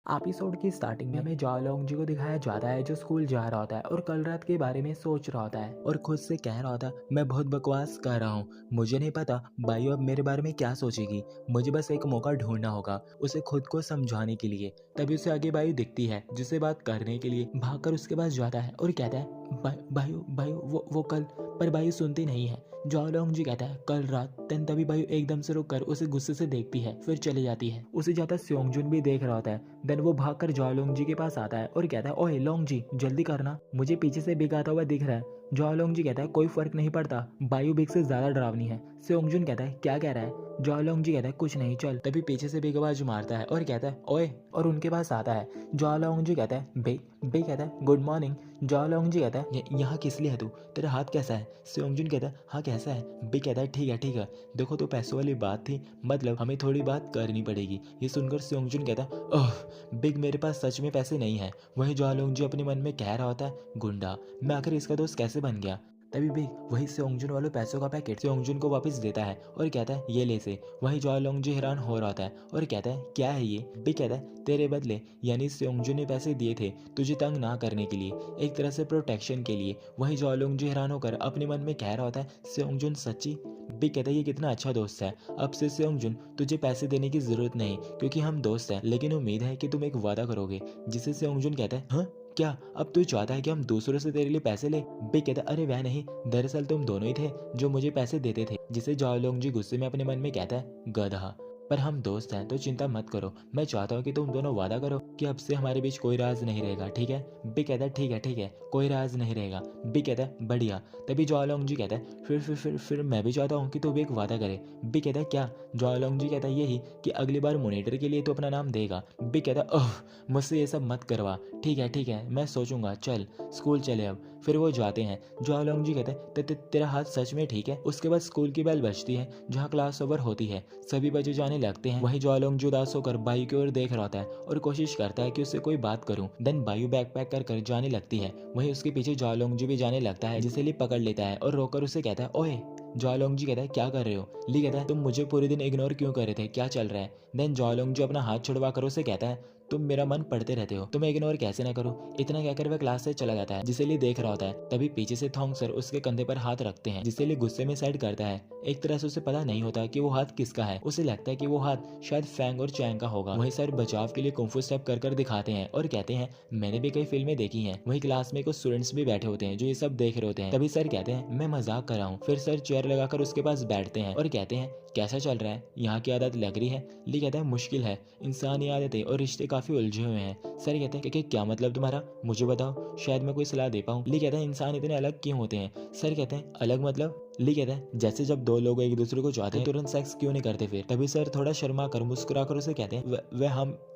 Episode की starting में हमें जाओलोंग जी को दिखाया जाता है जो स्कूल जा रहा होता है और कल रात के बारे में सोच रहा होता है और खुद से कह रहा होता है मैं बहुत बकवास कर रहा हूँ। मुझे नहीं पता बायू अब मेरे बारे में क्या सोचेगी। मुझे बस एक मौका ढूंढना होगा उसे खुद को समझाने के लिए। तभी उसे आगे बायू दिखती है जिससे बात करने के लिए भागकर उसके पास जाता है और कहता है बायू बायू वो कल। पर बायू सुनती नहीं है। जाओलोंग जी कहता है कल रात। तभी बायू एकदम से रुक कर उसे गुस्से से देखती है फिर चली जाती है। उसे जाता स्योंगजुन भी देख रहा होता है। देन वो भागकर जाओलोंग जी के पास आता है और कहता है ओए लोंग जी जल्दी करना, मुझे पीछे से बिग आता हुआ दिख रहा है। जाओलोंग जी कहता है कोई फर्क नहीं पड़ता, बायू बिग से ज्यादा डरावनी है। सेओंगजुन कहता है क्या कह रहा है। जाओलोंग जी कहता है कुछ नहीं चल। तभी पीछे से बिग आवाज मारता है और कहता है ओए और उनके पास आता है। जाओलोंग जी कहता है बिग कहता है गुड मॉर्निंग। जाओलोंग जी कहता है यहाँ किस लिए है तू, तेरा हाथ कैसा है। सेओंगजुन कहता है हाँ कैसा है। बिग कहता है ठीक है देखो तो पैसों वाली बात थी, मतलब हमें थोड़ी बात करनी पड़ेगी। ये सुनकर सेओंगजुन कहता है ओह बिग मेरे पास सच में पैसे नहीं है। वही जाओलोंग जी अपने मन में कह रहा होता है गुंडा, मैं आखिर इसका दोस्त कैसे बन गया। तभी बिग वही सेओंगजुन वालों पैसों का पैकेट सेओंगजुन को वापस देता है और कहता है ये ले से। वही जाओलोंग जी हैरान हो रहा होता है और कहता है क्या है ये। बिग कहता है तेरे बदले, यानी सेओंगजुन ने पैसे दिए थे तुझे तंग ना करने के लिए, एक तरह से प्रोटेक्शन के लिए। वही जाओलोंग जी हैरान होकर अपने मन में कह रहा होता है सेओंगजुन सच्ची। बिग कहता है ये कितना अच्छा दोस्त है। अब से सेओंगजुन तुझे पैसे देने की जरूरत नहीं क्योंकि हम दोस्त हैं, लेकिन उम्मीद है कि तुम एक वादा करोगे। जिसे सेओंगजुन कहता है हाँ क्या अब तू चाहता है कि हम दूसरों से तेरे लिए पैसे ले। बिग कहता है अरे वह नहीं, दरअसल तुम दोनों ही थे जो मुझे पैसे देते थे। जिसे जाओलोंग जी गुस्से में अपने मन में कहता है गधा, पर हम दोस्त हैं तो चिंता मत करो। मैं चाहता हूँ कि तुम दोनों वादा करो कि अब से हमारे बीच कोई राज नहीं रहेगा, ठीक है। बिग कहता है ठीक है कोई राज नहीं रहेगा। बिग कहता है बढ़िया। तभी जाओलोंग जी कहता है फिर मैं भी चाहता हूँ कि तू भी एक वादा करे। बिग कहता है क्या। जाओलोंग जी कहता है यही कि अगली बार मॉनिटर के लिए तो अपना नाम देगा। बिग कहता है ओह मुझसे ये सब मत करवा। ठीक है मैं सोचूंगा, चल स्कूल चले अब। फिर वो जाते हैं। जाओलोंग जी कहते हैं तेरा हाथ सच में ठीक है। उसके बाद स्कूल की बेल बजती है जहाँ क्लास ओवर होती है, सभी बजे जाने लगते हैं। वहीं जाओलोंग जी उदास होकर बायू की ओर देख रहा होता है और कोशिश करता है कि उससे कोई बात करूं। देन बायू बैग पैक कर जाने लगती है। वहीं उसके पीछे जाओलोंग जी भी जाने लगता है जिसे ली पकड़ लेता है और रोकर उसे कहता है ओए। जाओलोंग जी कहता है क्या कर रहे हो। ली कहता है तुम मुझे पूरे दिन इग्नोर क्यों कर रहे थे, क्या चल रहा है। देन जाओलोंग जी अपना हाथ छुड़वा कर उसे कहता है तुम मेरा मन पढ़ते रहते हो, तुम्हें इग्नोर कैसे ना करूं। इतना कहकर वह क्लास से चला जाता है। जिसे ली देख रहा होता है। तभी पीछे से थोंग सर उसके कंधे पर हाथ रखते हैं जिसे ली गुस्से में साइड करता है। एक तरह से उसे पता नहीं होता कि वो हाथ किसका है। उसे लगता है कि वो हाथ शायद फैंग और चैंग का होगा। वही सर बचाव के लिए कुंफू स्टेप कर दिखाते हैं और कहते हैं मैंने भी कई फिल्में देखी हैं। वही क्लास में कुछ स्टूडेंट्स भी बैठे होते हैं जो ये सब देख रहे होते हैं। तभी सर कहते हैं मैं मजाक कर रहा हूँ। फिर सर चेयर लगाकर उसके पास बैठते हैं और कहते हैं कैसा चल रहा है, यहाँ की आदत लग रही है। ली कहता है मुश्किल है, इंसानी आदतें और रिश्ते काफी उलझे हुए हैं। सर कहते हैं कि क्या मतलब तुम्हारा, मुझे बताओ शायद मैं कोई सलाह दे पाऊँ। ली कहता है इंसान इतने अलग क्यों होते हैं। सर कहते हैं अलग मतलब। ली कहता है जैसे जब दो लोग एक दूसरे को चाहते हैं तुरंत सेक्स क्यों नहीं करते फिर। तभी सर थोड़ा शर्मा कर मुस्कुरा कर उसे कहते हैं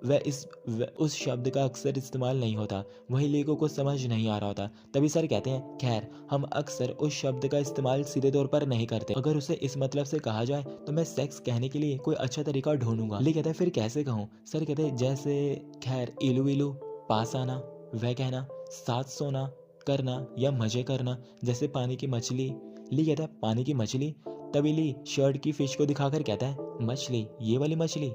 वह उस शब्द का अक्सर इस्तेमाल नहीं होता। वही ली को कुछ समझ नहीं आ रहा होता। तभी सर कहते हैं खैर हम अक्सर उस शब्द का इस्तेमाल सीधे तौर पर नहीं करते, अगर उसे इस मतलब से कहा जाए तो मैं सेक्स कहने के लिए कोई अच्छा तरीका ढूंढूंगा। ली कहता है फिर कैसे कहूँ। सर कहते हैं जैसे खैर इलू इलू, पास आना, वह कहना, साथ सोना, करना या मजे करना, जैसे पानी की मछली। ली कहता है पानी की मछली। तभी ली शर्ट की फिश को दिखाकर कहता है मछली, ये वाली मछली,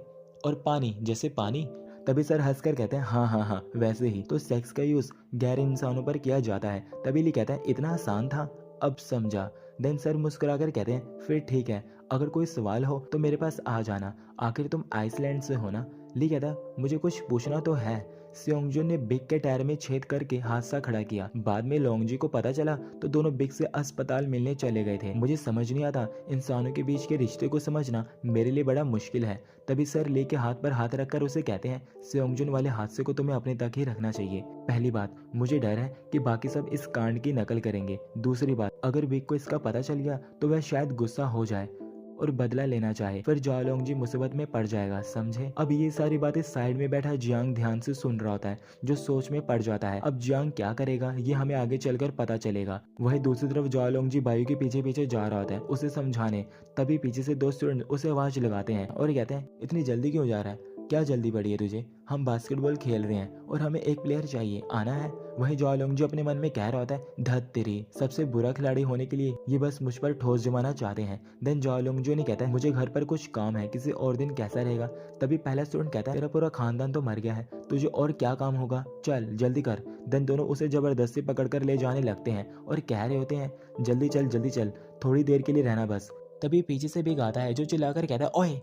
और पानी जैसे पानी। तभी सर हंसकर कहते हैं हाँ वैसे ही तो सेक्स का यूज गैर इंसानों पर किया जाता है। तभी ली कहता है इतना आसान था, अब समझा। देन सर मुस्कुराकर कहते हैं फिर ठीक है, अगर कोई सवाल हो तो मेरे पास आ जाना, आखिर तुम आइसलैंड से हो ना। ली कहता है मुझे कुछ पूछना तो है। सेओंगजुन ने बिग के टायर में छेद करके हादसा खड़ा किया। बाद में लोंगजी को पता चला तो दोनों बिग से अस्पताल मिलने चले गए थे। मुझे समझ नहीं आता, इंसानों के बीच के रिश्ते को समझना मेरे लिए बड़ा मुश्किल है। तभी सर ली के हाथ पर हाथ रखकर उसे कहते हैं सेओंगजुन वाले हादसे को तुम्हें अपने तक ही रखना चाहिए। पहली बात, मुझे डर है कि बाकी सब इस कांड की नकल करेंगे। दूसरी बात, अगर बिग को इसका पता चल गया तो वह शायद गुस्सा हो जाए और बदला लेना चाहे, फिर जाओलोंग जी मुसीबत में पड़ जाएगा, समझे। अब ये सारी बातें साइड में बैठा जियांग ध्यान से सुन रहा होता है जो सोच में पड़ जाता है। अब जियांग क्या करेगा ये हमें आगे चलकर पता चलेगा। वही दूसरी तरफ जाओलोंग जी बायू के पीछे पीछे जा रहा होता है उसे समझाने। तभी पीछे से दो स्टूडेंट उसे आवाज लगाते हैं और कहते हैं इतनी जल्दी क्यों जा रहा है, क्या जल्दी पड़ी है तुझे? हम बास्केटबॉल खेल रहे हैं और हमें एक प्लेयर चाहिए, आना है? वहीं जॉलोंग अपने मन में कह रहा होता है, धत तेरी, सबसे बुरा खिलाड़ी होने के लिए ये बस मुझ पर ठोस जमाना चाहते हैं। देन जॉलोंग ने कहता है, मुझे घर पर कुछ काम है, किसी और दिन कैसा रहेगा? तभी पहला स्टूडेंट कहता है, तेरा पूरा खानदान तो मर गया है, तुझे और क्या काम होगा, चल जल्दी कर। देन दोनों उसे जबरदस्ती पकड़कर ले जाने लगते हैं और कह रहे होते हैं, जल्दी चल, थोड़ी देर के लिए रहना बस। तभी पीछे से बिग आता है जो चिल्लाकर कहता है, ओए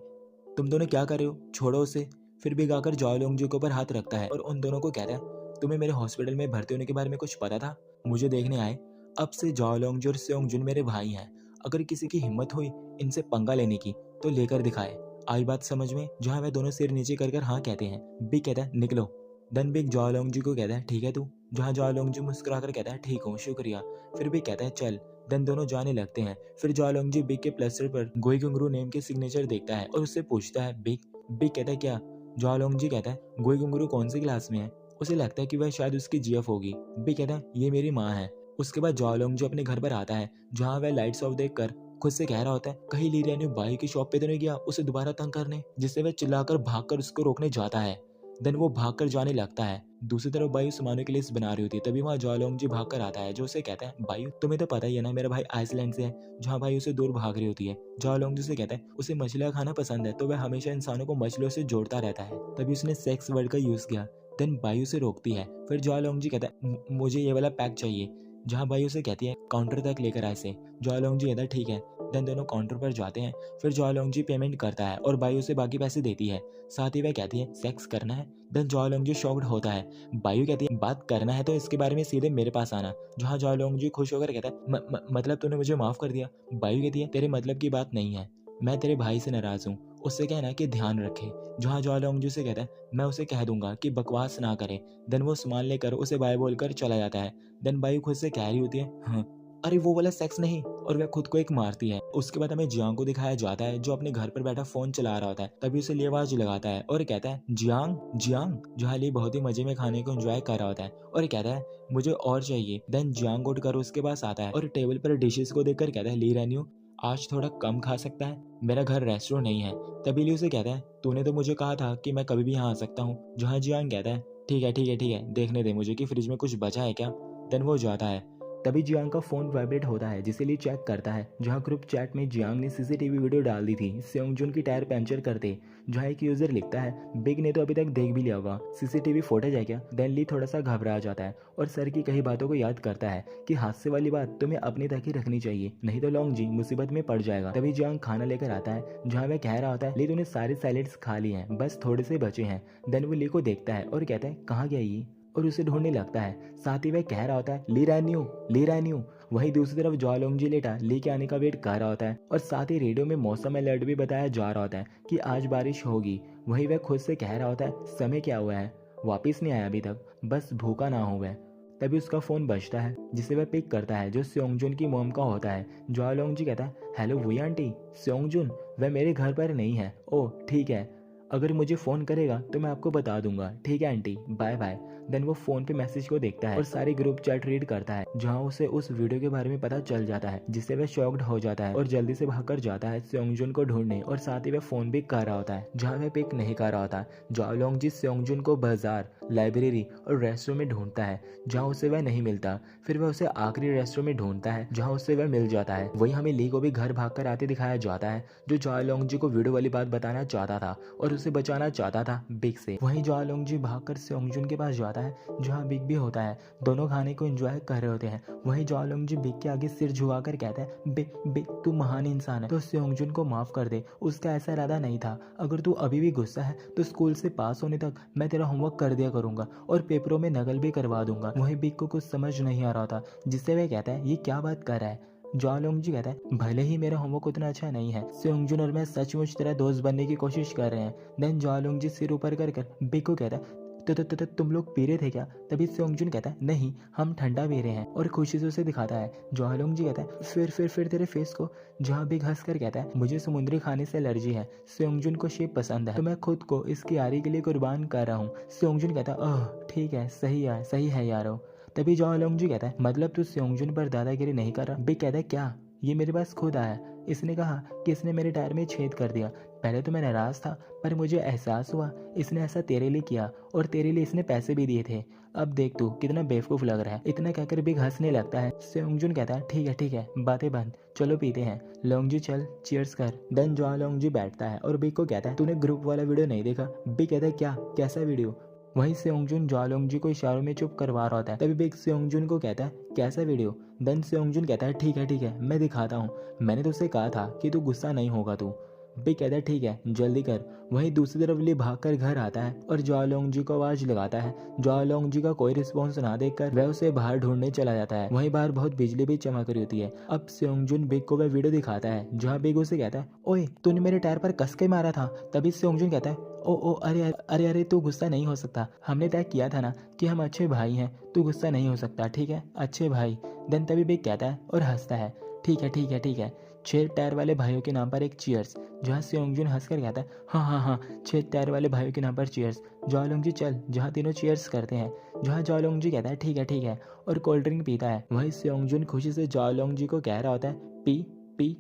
तुम दोनों क्या कर रहे हो, छोड़ो उसे। फिर बिग आकर जॉलोंग के ऊपर हाथ रखता है और उन दोनों को कहता है, तुम्हें मेरे हॉस्पिटल में भर्ती होने के बारे में कुछ पता था? मुझे देखने आए। अब से जॉलोंग और सेओंगजुन मेरे भाई हैं। अगर किसी की हिम्मत हुई इनसे पंगा लेने की तो लेकर दिखाए। आई बात समझ में? जहाँ वे दोनों सिर नीचे कर हाँ कहते हैं। बिग कहता है, निकलो। देन बिग जॉलोंग को कहता है, ठीक है तू? जहाँ जॉलोंग मुस्कुरा कर कहता है, ठीक हूँ, शुक्रिया। फिर भी कहता है, चल। देन दोनों जाने लगते हैं। फिर जॉलोंग बिग के प्लास्टर पर गोईगुंगरू नेम के सिग्नेचर देखता है और उससे पूछता है, बिग? बिग कहता है, क्या? जॉलोंग कहता है, गोईगुंगरू कौन सी क्लास में है? उसे लगता है कि वह शायद उसकी जीएफ होगी। बिग कहता है, ये मेरी माँ है। उसके बाद जॉलोंग अपने घर पर आता है जहाँ वह लाइट्स ऑफ देखकर खुद से कह रहा होता है, कहीं ली रेन्यू बाई की शॉप पे तो नहीं गया उसे दोबारा तंग करने? जिससे वह चिल्लाकर भागकर उसको रोकने जाता है। देन वो भागकर जाने लगता है। दूसरी तरफ बायु सामानों की लिस्ट बना रही होती है। तभी वहाँ जॉलोंग भागकर आता है जो उसे कहता है, बायु तुम्हें तो पता ही है ना मेरा भाई आइसलैंड से है। जहाँ बायु उसे दूर भाग रही होती है। जॉलोंग से कहता है, उसे मछलियाँ खाना पसंद है तो वह हमेशा इंसानों को मछलियों से जोड़ता रहता है। तभी उसने सेक्स वर्ड का यूज किया। देन बायु से रोकती है। फिर जॉलोंग कहता है, मुझे ये वाला पैक चाहिए। जहाँ बायु से कहती है, काउंटर तक लेकर आए से। जॉलोंग कहता है, ठीक है। देन दोनों काउंटर पर जाते हैं। फिर जॉलोंग पेमेंट करता है और बायु से बाकी पैसे देती है। साथ ही वह कहती है, सेक्स करना है? देन जॉलोंग शॉक्ड होता है। बायु कहती है, बात करना है तो इसके बारे में सीधे मेरे पास आना। जहाँ जॉलोंग खुश होकर कहता है, मतलब तूने मुझे माफ कर दिया? बायु कहती है, तेरे मतलब की बात नहीं है, मैं तेरे भाई से नाराज हूँ, उससे कहना कि ध्यान रखे। जहाँ जॉलोंग से कहता है, मैं उसे कह दूंगा कि बकवास ना करे। देन वो सामान लेकर उसे बाय बोलकर चला जाता है। देन बायु खुद से कह रही होती है, हाँ अरे वो वाला सेक्स नहीं, और वह खुद को एक मारती है। उसके बाद हमें जियांग को दिखाया जाता है जो अपने घर पर बैठा फोन चला रहा होता है। तभी उसे ली आवाज लगाता है और कहता है, जियांग जियांग। जहाँ ली बहुत ही मजे में खाने को एंजॉय कर रहा होता है और कहता है, मुझे और चाहिए। देन जियांग उठकर उसके पास आता है और टेबल पर डिशेस को देखकर कहता है, ली रेन्यू आज थोड़ा कम खा सकता है, मेरा घर रेस्टोरेंट नहीं है। तभी ली उसे कहता है, तूने तो मुझे कहा था कि मैं कभी भी यहाँ आ सकता हूँ। जहाँ जियांग कहता है, ठीक है, देखने दे मुझे कि फ्रिज में कुछ बचा है क्या। देन वो जाता है। तभी जियांग का फोन वाइब्रेट होता है जिसे ली चेक करता है। जहां ग्रुप चैट में जियांग ने सीसीटीवी वीडियो डाल दी थी सेओंगजुन की टायर पंचर करते। जहां एक यूजर लिखता है, बिग ने तो अभी तक देख भी लिया होगा, सीसीटीवी फुटेज है क्या? देन ली थोड़ा सा घबरा जाता है और सर की कई बातों को याद करता है कि हादसे वाली बात तुम्हें अपने तक ही रखनी चाहिए, नहीं तो लॉन्ग जी मुसीबत में पड़ जाएगा। तभी जियांग खाना लेकर आता है जहाँ वह कह रहा होता है, ली तूने सारे सैलेड्स खा लिए हैं, बस थोड़े से बचे हैं। देन वो ली को देखता है और कहता है, कहाँ गया ये, और उसे ढूंढने लगता है। साथ ही वह कह रहा होता है, ली रैन्यू। वहीं दूसरी तरफ जॉलोंग लेटा ली के आने का वेट कर रहा होता है और साथ ही रेडियो में मौसम अलर्ट भी बताया जा रहा होता है कि आज बारिश होगी। वहीं वह खुद से कह रहा होता है, समय क्या हुआ है, वापिस नहीं आया अभी तक, बस भूखा ना हो वह। तभी उसका फोन बजता है जिसे वह पिक करता है जो सेओंगजुन की मोम का होता है। जॉलोंग कहता है, हेलो वही आंटी सेओंगजुन, वह मेरे घर पर नहीं है। ओह ठीक है, अगर मुझे फ़ोन करेगा तो मैं आपको बता दूंगा। ठीक है आंटी, बाय बाय। देन वो फ़ोन पे मैसेज को देखता है और सारी ग्रुप चैट रीड करता है जहाँ उसे उस वीडियो के बारे में पता चल जाता है जिससे वह शॉक्ड हो जाता है और जल्दी से भागकर जाता है सेओंगजुन को ढूंढने। और साथ ही वह फ़ोन भी कर रहा होता है जहाँ वह पिक नहीं कर रहा होता। जॉलोंग सेओंगजुन को बाजार, लाइब्रेरी और रेस्टोरेंट में ढूंढता है जहाँ उसे वह नहीं मिलता। फिर वह उसे आखिरी रेस्टोरेंट में ढूंढता है जहाँ उससे वह मिल जाता है। वहीं हमें ली को भी घर भागकर आते दिखाया जाता है जो जॉलोंग को वीडियो वाली बात बताना चाहता था और उसे बचाना चाहता था बिग से। वहीं जॉलोंग भागकर सेओंगजुन के पास जाता है जहाँ बिग भी होता है। दोनों खाने को एंजॉय कर रहे होते हैं। वहीं जॉलोंग बिग के आगे सिर झुकाकर कहता है, बिग तू महान इंसान है तो सेओंगजुन को माफ कर दे, उसका ऐसा इरादा नहीं था। अगर तू अभी भी गुस्सा है तो स्कूल से पास होने तक मैं तेरा होमवर्क कर दिया करूंगा और पेपरों में नकल भी करवा दूंगा। वहीं बिग को कुछ समझ नहीं आ रहा था जिससे वह कहता है, ये क्या बात कर रहा है। जॉलोंग कहता है, भले ही मेरा होमवर्क उतना अच्छा नहीं है, सेओंगजुन और मैं सचमुच तेरा दोस्त बनने की कोशिश कर रहे हैं। देन जॉलोंग सिर ऊपर कर बिग को कहता है, तो तुम लोग पी रहे थे क्या? तभी सेओंगजुन कहता है, नहीं हम ठंडा पी रहे हैं, और खुशी से उसे दिखाता है। जॉलोंग कहता है, फिर तेरे फेस को। जहाँ बिग हंस कर कहता है, मुझे समुद्री खाने से एलर्जी है, सेओंगजुन को शेप पसंद है तो मैं खुद को इसकी यारी के लिए कुर्बान कर रहा हूँ। सेओंगजुन कहता है, ओह ठीक है, सही है यारो। तभी जॉलोंग कहता है, मतलब तू सेओंगजुन पर दादागिरी नहीं कर रहा? बिग कहता है, क्या ये मेरे पास खुद आया। इसने कहा कि इसने मेरे टायर में छेद कर दिया। पहले तो मैं नाराज़ था, पर मुझे एहसास हुआ इसने ऐसा तेरे लिए किया और तेरे लिए इसने पैसे भी दिए थे। अब देख तू कितना बेवकूफ़ लग रहा है। इतना कहकर बिग हंसने लगता है। सेयोंगजुन कहता है ठीक है बातें बंद, चलो पीते हैं। लोंगजू चल चीयर्स कर। देन जॉ लोंगजू बैठता है और बिग को कहता है तूने ग्रुप वाला वीडियो नहीं देखा? बिग कहता है क्या, कैसा वीडियो? वहीं सेयोंगजुन जॉ लोंगजू को इशारों में चुप करवा रहा होता है। तभी बिग सेयोंगजुन को कहता है कैसा वीडियो? देन सेयोंगजुन कहता है ठीक है मैं दिखाता हूँ। मैंने तुझसे कहा था कि तू गुस्सा नहीं होगा तू। बिग कहता है ठीक है जल्दी कर। वहीं दूसरी तरफ ली भागकर घर आता है और जॉ लोंगजू को आवाज लगाता है। जॉ लोंगजू का कोई रिस्पॉन्स ना देखकर वह उसे बाहर ढूंढने चला जाता है। वहीं बाहर बहुत बिजली भी चमक रही होती है। अब सेयोंगजुन बिग को वह वीडियो दिखाता है जहाँ बिग उसे कहता है ओए तूने मेरे टायर पर कस के मारा था। तभी सेयोंगजुन कहता है ओ अरे तू गुस्सा नहीं हो सकता। हमने तय किया था ना कि हम अच्छे भाई हैं, तू गुस्सा नहीं हो सकता ठीक है, अच्छे भाई। देन तभी बिग कहता है और हंसता है ठीक है 6 टायर वाले भाइयों के नाम पर एक चीयर्स। जहाँ सेयोंगजुन हंसकर कहता है हाँ 6 टायर वाले भाइयों के नाम पर चीयर्स। जॉ लोंगजू चल जहाँ तीनों चीयर्स करते हैं। जहाँ जॉ लोंगजू कहता है ठीक है और कोल्ड ड्रिंक पीता है। वहीं सेयोंगजुन खुशी से जॉ लोंगजू को कह रहा होता है पी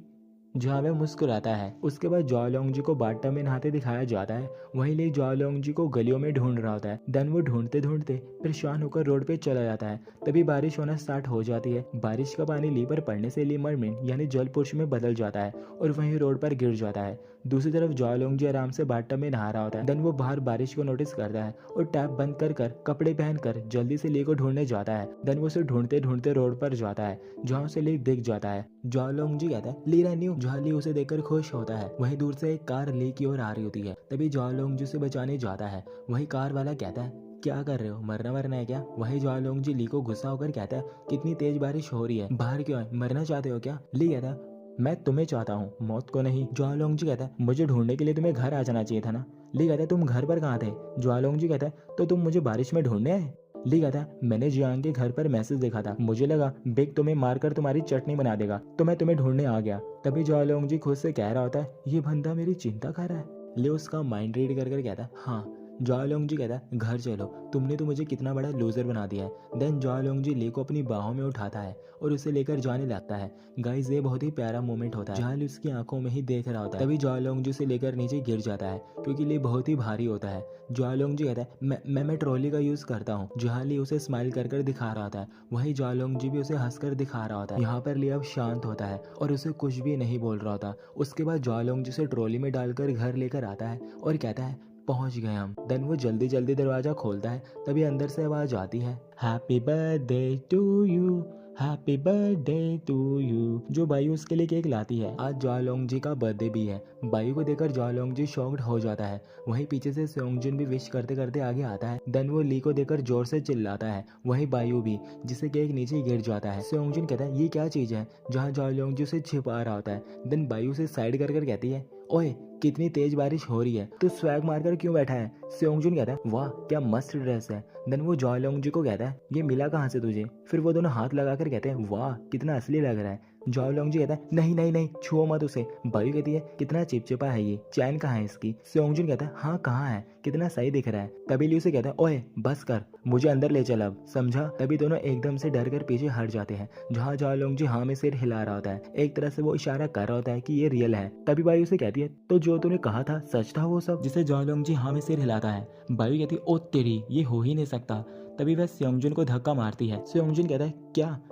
जहाँ वह मुस्कुराता है। उसके बाद जॉ लोंगजू को बाथटब में नहाते दिखाया जाता है। वहीं ले जॉ लोंगजू को गलियों में ढूंढ रहा होता है। देन वो ढूंढते ढूंढते परेशान होकर रोड पे चला जाता है। तभी बारिश होना स्टार्ट हो जाती है। बारिश का पानी ली पर पड़ने से ली मरमेंट यानी जल पुरुष में बदल जाता है और वहीं रोड पर गिर जाता है। दूसरी तरफ जॉ लोंगजू आराम से बाथटब में नहा रहा होता है। देन वो बाहर बारिश को नोटिस करता है और टैप बंद कर कपड़े पहनकर जल्दी से ली को ढूंढने जाता है। देन वो उसे ढूंढते ढूंढते रोड पर जाता है जहाँ उसे ली दिख जाता है। जॉ लोंगजू कहता है ली रन यू। जहाँ ली उसे देखकर खुश होता है। वहीं दूर से एक कार ली की ओर आ रही होती है। तभी जॉ लोंगजू से बचाने जाता है। वहीं कार वाला कहता है क्या कर रहे हो, मरना है क्या? वहीं जॉ लोंगजू ली को गुस्सा होकर कहता है कितनी तेज बारिश हो रही है, बाहर क्यों है, मरना चाहते हो क्या? ली कहता है मैं तुम्हें चाहता हूँ, मौत को नहीं। जॉ लोंगजू कहता है मुझे ढूंढने के लिए तुम्हें घर आ जाना चाहिए था ना। ली कहता है तुम घर पर कहाँ थे? जॉ लोंगजू कहता है तो तुम मुझे बारिश में ढूंढने आए? ली कहता है मैंने जियांग के घर पर मैसेज देखा था, मुझे लगा बिग तुम्हें मारकर तुम्हारी चटनी बना देगा तो मैं तुम्हें ढूंढने आ गया। तभी जॉ लोंगजू खुद से कह रहा होता है ये बंदा मेरी चिंता कर रहा है। ले उसका माइंड रीड कर कहता है हाँ। जॉ लोंगजू कहता है घर चलो, तुमने तो मुझे कितना बड़ा लूजर बना दिया है। देन जॉ लोंगजू ली को अपनी बाहों में उठाता है और उसे लेकर जाने लगता है। गाइस ये बहुत ही प्यारा मोमेंट होता है जहाँ ली उसकी आंखों में ही देख रहा होता है। तभी जॉ लोंगजू से लेकर नीचे गिर जाता है क्योंकि ली बहुत ही भारी होता है। जॉ लोंगजू कहता है मैं ट्रॉली का यूज करता हूँ। जहाँ ली उसे स्माइल कर दिखा रहा होता है वहीं जॉ लोंगजू भी उसे हंसकर दिखा रहा होता है। यहाँ पर ली अब शांत होता है और उसे कुछ भी नहीं बोल रहा होता। उसके बाद जॉ लोंगजू से ट्रॉली में डालकर घर लेकर आता है और कहता है पहुंच गए हम। देन वो जल्दी दरवाजा खोलता है। तभी अंदर से आवाज आती है happy birthday to you, happy birthday to you. जो बायू उसके लिए केक लाती है। आज जॉ लोंगजू का बर्थडे भी है। बायू को देखकर जॉ लोंगजू शॉक्ड हो जाता है। वहीं पीछे से सेयोंगजुन भी विश करते करते आगे आता है। देन वो ली को देखकर जोर से चिल्लाता है। वहीं बायू भी, जिसे केक नीचे गिर जाता है। सेयोंगजुन कहता है ये क्या चीज है, जहाँ जॉ लोंगजू से छिपा रहा होता है। देन बायू से साइड कर कहती है ओए कितनी तेज बारिश हो रही है, तू स्वैग मारकर क्यों बैठा है? सेयोंगजुन कहता है वाह क्या मस्त ड्रेस है। देन वो जॉ लोंगजू को कहता है ये मिला कहाँ से तुझे? फिर वो दोनों हाथ लगाकर कहते हैं वाह कितना असली लग रहा है। जॉ लोंगजू कहता है नहीं छुओ मत उसे। बायू कहती है कितना चिपचिपा है ये, चैन कहाँ है इसकी? सेयोंगजुन कहता है हाँ कहाँ है, कितना सही दिख रहा है। तभी ली उसे कहता है ओए बस कर, मुझे अंदर ले चल अब, समझा? तभी दोनों एकदम से डर कर पीछे हट जाते हैं। जहाँ जॉ लोंगजू हाँ में सिर हिला रहा होता है, एक तरह से वो इशारा कर रहा होता है कि ये रियल है। तभी बायू उसे कहती है तो जो तूने कहा था सच था वो सब? जिसे जॉ लोंगजू हाँ में सिर हिलाता है। बायू कहती है ओ तेरी, ये हो ही नहीं सकता। तभी वह सेयोंगजुन को धक्का मारती है। सेयोंगजुन कहता है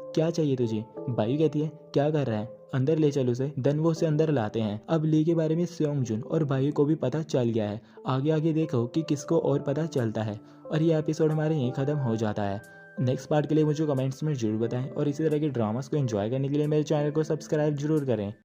क्या चाहिए तुझे? बायू कहती है क्या कर रहा है, अंदर ले चल उसे। देन वो उसे अंदर लाते हैं। अब ली के बारे में सेयोंगजुन और बायू को भी पता चल गया है। आगे देखो कि किसको और पता चलता है। और ये एपिसोड हमारे यहीं खत्म हो जाता है। नेक्स्ट पार्ट के लिए मुझे कमेंट्स में जरूर बताएं और इसी तरह के ड्रामास को एंजॉय करने के लिए मेरे चैनल को सब्सक्राइब जरूर करें।